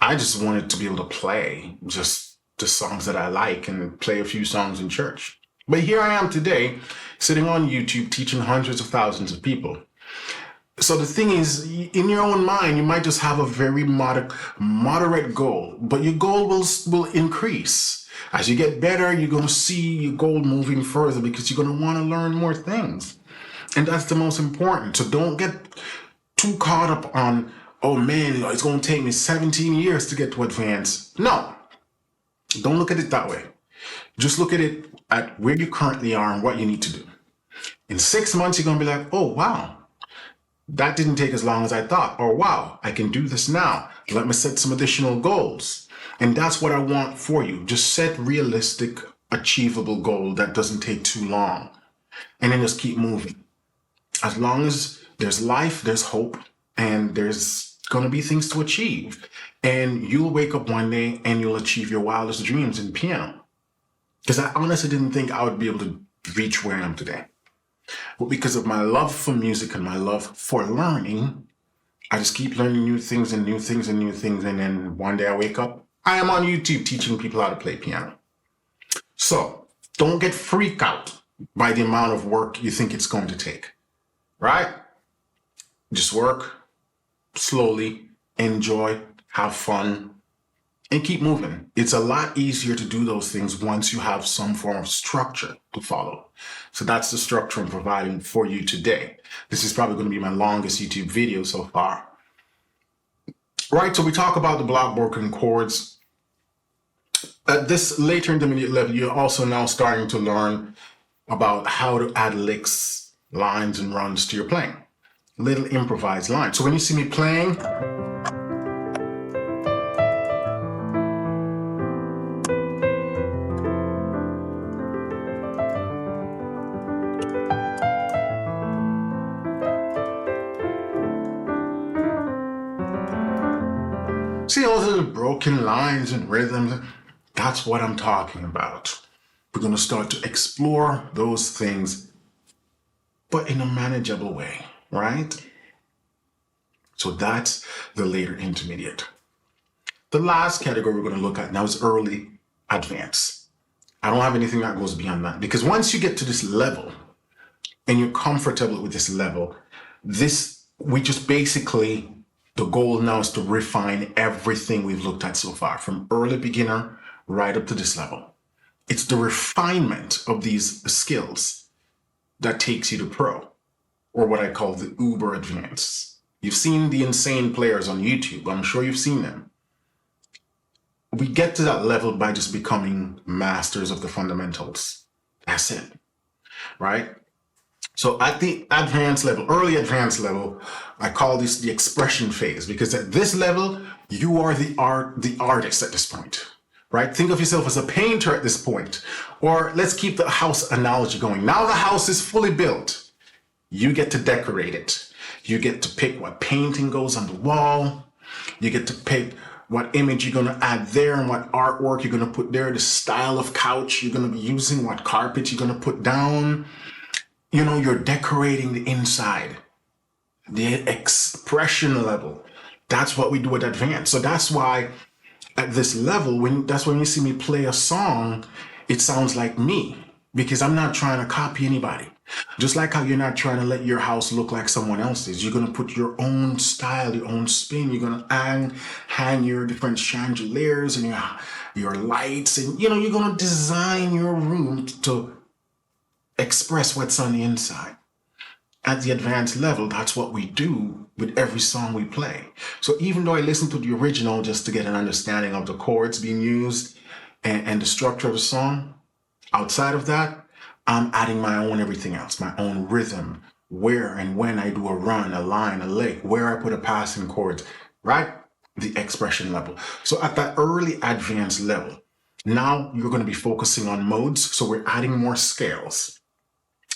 Speaker 1: I just wanted to be able to play just the songs that I like and play a few songs in church. But here I am today, sitting on YouTube, teaching hundreds of thousands of people. So the thing is, in your own mind, you might just have a very moderate goal, but your goal will increase. As you get better, you're going to see your goal moving further because you're going to want to learn more things. And that's the most important. So don't get too caught up on, oh man, it's going to take me 17 years to get to advance. No, don't look at it that way. Just look at it at where you currently are and what you need to do. In 6 months, you're going to be like, oh, wow, that didn't take as long as I thought. Or wow, I can do this now. Let me set some additional goals. And that's what I want for you. Just set realistic, achievable goal that doesn't take too long. And then just keep moving. As long as there's life, there's hope, and there's going to be things to achieve. And you'll wake up one day and you'll achieve your wildest dreams in piano. Because I honestly didn't think I would be able to reach where I am today. But because of my love for music and my love for learning, I just keep learning new things and new things and new things. And then one day I wake up, I am on YouTube teaching people how to play piano. So don't get freaked out by the amount of work you think it's going to take, right? Just work slowly, enjoy, have fun, and keep moving. It's a lot easier to do those things once you have some form of structure to follow. So that's the structure I'm providing for you today. This is probably going to be my longest YouTube video so far. Right, so we talk about the block broken chords. At this later intermediate level, you're also now starting to learn about how to add licks, lines, and runs to your playing. Little improvised lines. So when you see me playing, see all the broken lines and rhythms? That's what I'm talking about. We're going to start to explore those things, but in a manageable way, right? So that's the later intermediate. The last category we're going to look at now is early advance. I don't have anything that goes beyond that, because once you get to this level and you're comfortable with this level, we just basically The goal now is to refine everything we've looked at so far, from early beginner right up to this level. It's the refinement of these skills that takes you to pro, or what I call the uber advanced. You've seen the insane players on YouTube. I'm sure you've seen them. We get to that level by just becoming masters of the fundamentals. That's it, right? So at the advanced level, early advanced level, I call this the expression phase, because at this level, you are the artist at this point, right? Think of yourself as a painter at this point. Or let's keep the house analogy going. Now the house is fully built. You get to decorate it. You get to pick what painting goes on the wall. You get to pick what image you're going to add there and what artwork you're going to put there, the style of couch you're going to be using, what carpet you're going to put down. You know, you're decorating the inside, the expression level. That's what we do at advanced. So that's why at this level, that's when you see me play a song, it sounds like me, because I'm not trying to copy anybody. Just like how you're not trying to let your house look like someone else's. You're going to put your own style, your own spin. You're going to hang your different chandeliers and your lights. And, you know, you're going to design your room to express what's on the inside. At the advanced level, that's what we do with every song we play. So even though I listen to the original just to get an understanding of the chords being used and the structure of the song, outside of that, I'm adding my own everything else, my own rhythm, where and when I do a run, a line, a lick, where I put a passing chord, right? The expression level. So at that early advanced level, now you're going to be focusing on modes. So we're adding more scales.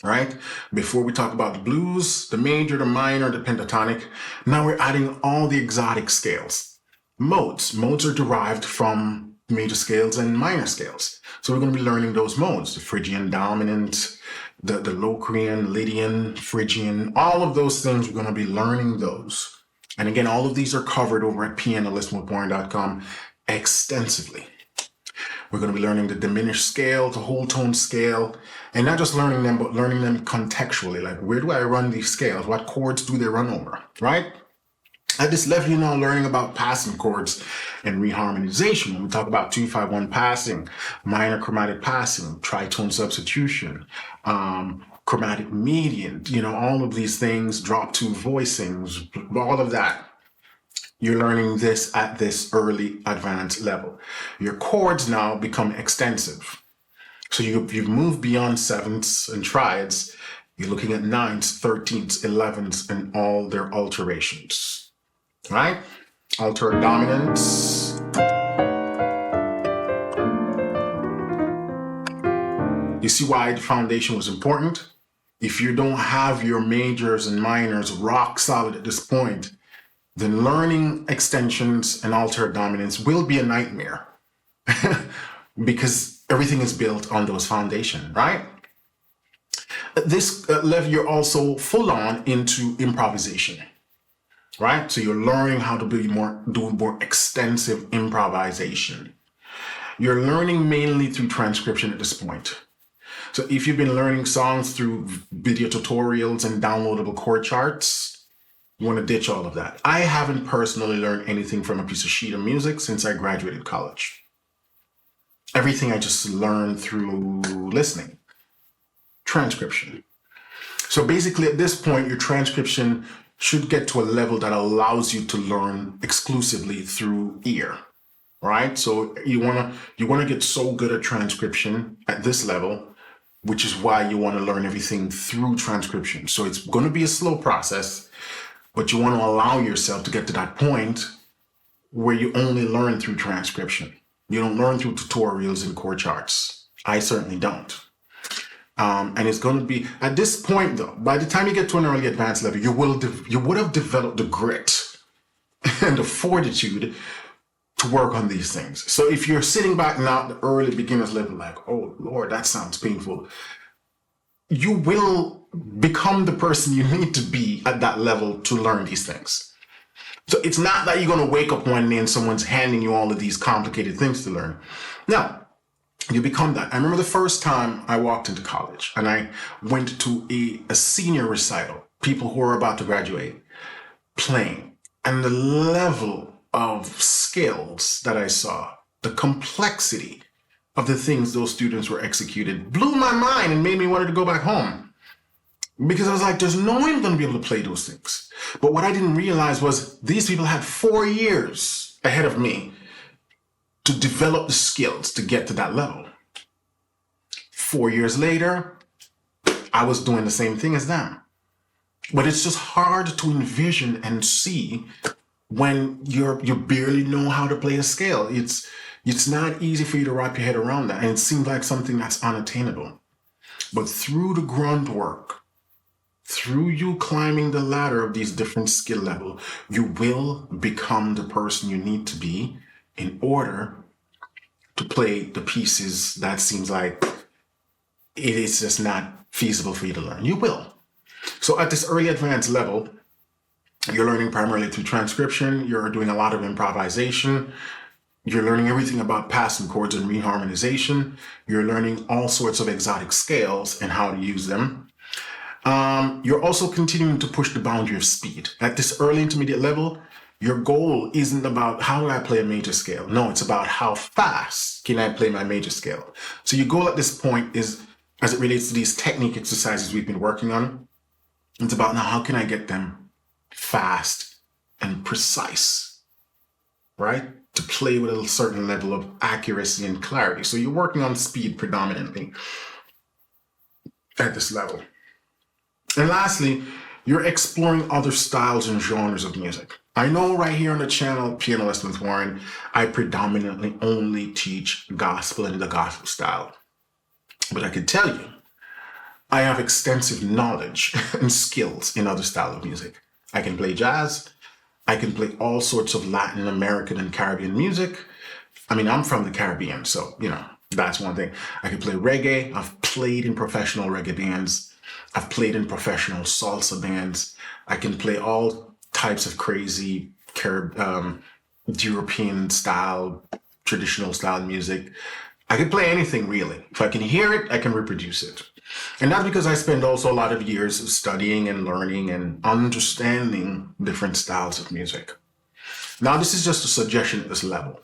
Speaker 1: Right? Before we talk about the blues, the major, the minor, the pentatonic, now we're adding all the exotic scales. Modes. Modes are derived from major scales and minor scales. So we're going to be learning those modes, the Phrygian dominant, the Locrian, Lydian, Phrygian, all of those things, we're going to be learning those. And again, all of these are covered over at pianolistenwithwarren.com extensively. We're going to be learning the diminished scale, the whole tone scale, and not just learning them, but learning them contextually. Like, where do I run these scales? What chords do they run over, right? At this level, you're now learning about passing chords and reharmonization. When we talk about 2-5-1 passing, minor chromatic passing, tritone substitution, chromatic median, you know, all of these things, drop two voicings, all of that. You're learning this at this early advanced level. Your chords now become extensive. So you've moved beyond sevenths and triads. You're looking at ninths, 13ths, 11ths, and all their alterations, right? Altered dominants. You see why the foundation was important? If you don't have your majors and minors rock solid at this point, then learning extensions and altered dominants will be a nightmare because everything is built on those foundations, right? At this level, you're also full on into improvisation, right? So you're learning how to do more extensive improvisation. You're learning mainly through transcription at this point. So if you've been learning songs through video tutorials and downloadable chord charts, you want to ditch all of that. I haven't personally learned anything from a piece of sheet of music since I graduated college. Everything I just learned through listening. Transcription. So basically at this point, your transcription should get to a level that allows you to learn exclusively through ear, right? So you want to get so good at transcription at this level, which is why you want to learn everything through transcription. So it's going to be a slow process, but you want to allow yourself to get to that point where you only learn through transcription. You don't learn through tutorials and chord charts. I certainly don't. And it's going to be, at this point though, by the time you get to an early advanced level, you would have developed the grit and the fortitude to work on these things. So if you're sitting back now at the early beginner's level, like, oh Lord, that sounds painful, you will become the person you need to be at that level to learn these things. So it's not that you're going to wake up one day and someone's handing you all of these complicated things to learn. No, you become that. I remember the first time I walked into college and I went to a senior recital, people who are about to graduate, playing. And the level of skills that I saw, the complexity of the things those students were executed blew my mind and made me want to go back home. Because I was like, there's no way I'm going to be able to play those things. But what I didn't realize was these people had 4 years ahead of me to develop the skills to get to that level. 4 years later, I was doing the same thing as them. But it's just hard to envision and see when you barely know how to play a scale. It's not easy for you to wrap your head around that. And it seems like something that's unattainable. But through the grunt work, through you climbing the ladder of these different skill levels, you will become the person you need to be in order to play the pieces that seems like it is just not feasible for you to learn. You will. So at this early advanced level, you're learning primarily through transcription. You're doing a lot of improvisation. You're learning everything about passing chords and reharmonization. You're learning all sorts of exotic scales and how to use them. You're also continuing to push the boundary of speed. At this early intermediate level, your goal isn't about how do I play a major scale. No, it's about how fast can I play my major scale. So your goal at this point is, as it relates to these technique exercises we've been working on, it's about now how can I get them fast and precise, right? To play with a certain level of accuracy and clarity. So you're working on speed predominantly at this level. And lastly, you're exploring other styles and genres of music. I know right here on the channel, Piano Lesson with Warren, I predominantly only teach gospel and the gospel style. But I can tell you, I have extensive knowledge and skills in other styles of music. I can play jazz. I can play all sorts of Latin American and Caribbean music. I mean, I'm from the Caribbean, so, that's one thing. I can play reggae. I've played in professional reggae bands. I've played in professional salsa bands. I can play all types of crazy European style, traditional style music. I can play anything really. If I can hear it, I can reproduce it. And that's because I spend also a lot of years studying and learning and understanding different styles of music. Now, this is just a suggestion at this level.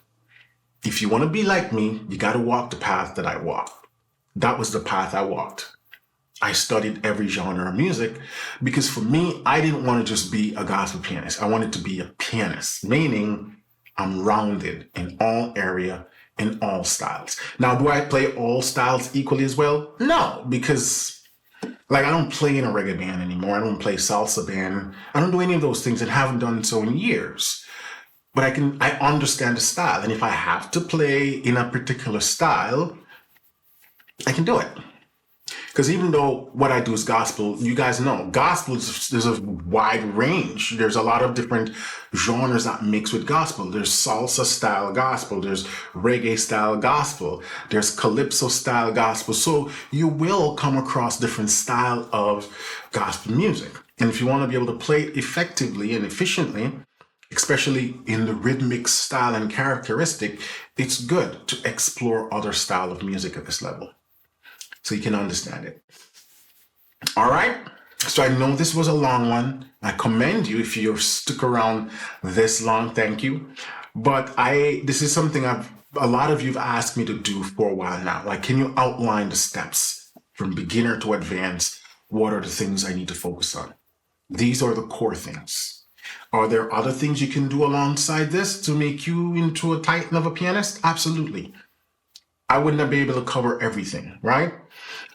Speaker 1: If you want to be like me, you got to walk the path that I walked. That was the path I walked. I studied every genre of music because for me, I didn't want to just be a gospel pianist. I wanted to be a pianist, meaning I'm rounded in all area, in all styles. Now, do I play all styles equally as well? No, because I don't play in a reggae band anymore. I don't play salsa band. I don't do any of those things and haven't done so in years. But I understand the style. And if I have to play in a particular style, I can do it. Because even though what I do is gospel, you guys know, gospel there's a wide range. There's a lot of different genres that mix with gospel. There's salsa style gospel. There's reggae style gospel. There's calypso style gospel. So you will come across different style of gospel music. And if you want to be able to play it effectively and efficiently, especially in the rhythmic style and characteristic, it's good to explore other style of music at this level, so you can understand it. All right. So I know this was a long one. I commend you if you've stuck around this long. Thank you. But this is something a lot of you've asked me to do for a while now. Can you outline the steps from beginner to advanced? What are the things I need to focus on? These are the core things. Are there other things you can do alongside this to make you into a titan of a pianist? Absolutely. I wouldn't be able to cover everything, right?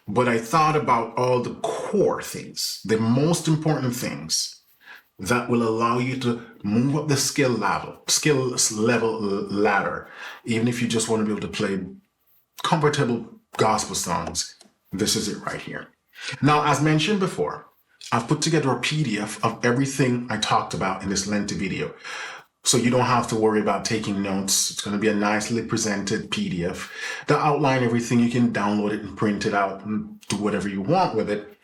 Speaker 1: But I thought about all the core things, the most important things that will allow you to move up the skill level ladder. Even if you just want to be able to play comfortable gospel songs, this is it right here. Now, as mentioned before, I've put together a PDF of everything I talked about in this lengthy video. So you don't have to worry about taking notes. It's going to be a nicely presented PDF that outline everything. You can download it and print it out and do whatever you want with it.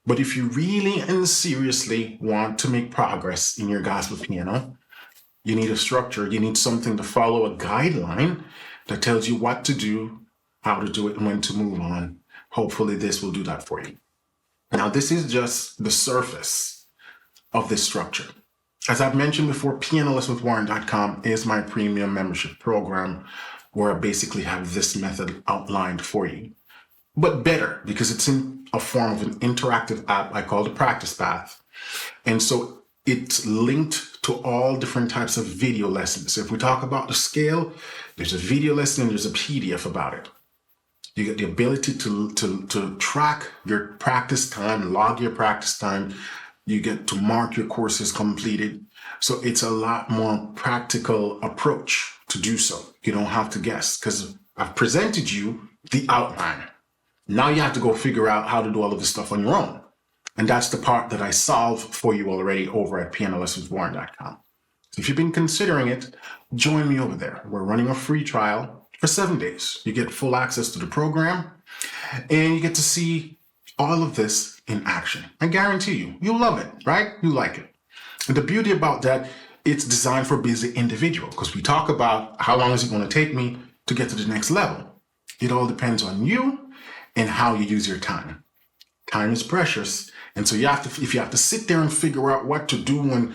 Speaker 1: But if you really and seriously want to make progress in your gospel piano, you need a structure. You need something to follow, a guideline that tells you what to do, how to do it, and when to move on. Hopefully this will do that for you. Now, this is just the surface of this structure. As I've mentioned before, pianolessonwithwarren.com is my premium membership program where I basically have this method outlined for you. But better, because it's in a form of an interactive app I call the Practice Path. And so it's linked to all different types of video lessons. So if we talk about the scale, there's a video lesson and there's a PDF about it. You get the ability to track your practice time, log your practice time. You get to mark your courses completed. So it's a lot more practical approach to do so. You don't have to guess because I've presented you the outline. Now you have to go figure out how to do all of this stuff on your own. And that's the part that I solve for you already over at pianolessonwithwarren.com. So if you've been considering it, join me over there. We're running a free trial for 7 days. You get full access to the program and you get to see all of this in action. I guarantee you, you'll love it, right? You like it. And the beauty about that, it's designed for busy individual because we talk about how long is it going to take me to get to the next level. It all depends on you and how you use your time. Time is precious. And so if you have to sit there and figure out what to do and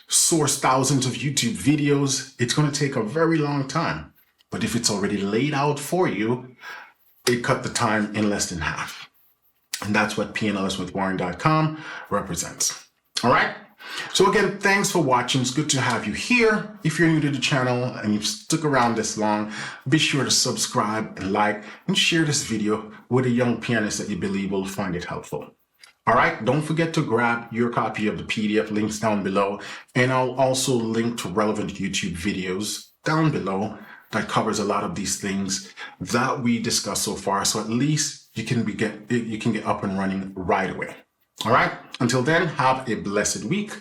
Speaker 1: source thousands of YouTube videos, it's going to take a very long time. But if it's already laid out for you, it cut the time in less than half. And that's what pianolessonwithwarren.com represents. All right. So again, thanks for watching. It's good to have you here. If you're new to the channel and you've stuck around this long, be sure to subscribe and like and share this video with a young pianist that you believe will find it helpful. All right, don't forget to grab your copy of the PDF, links down below, and I'll also link to relevant YouTube videos down below that covers a lot of these things that we discussed so far. So at least you can get up and running right away. All right, until then, have a blessed week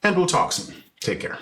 Speaker 1: and we'll talk soon. Take care.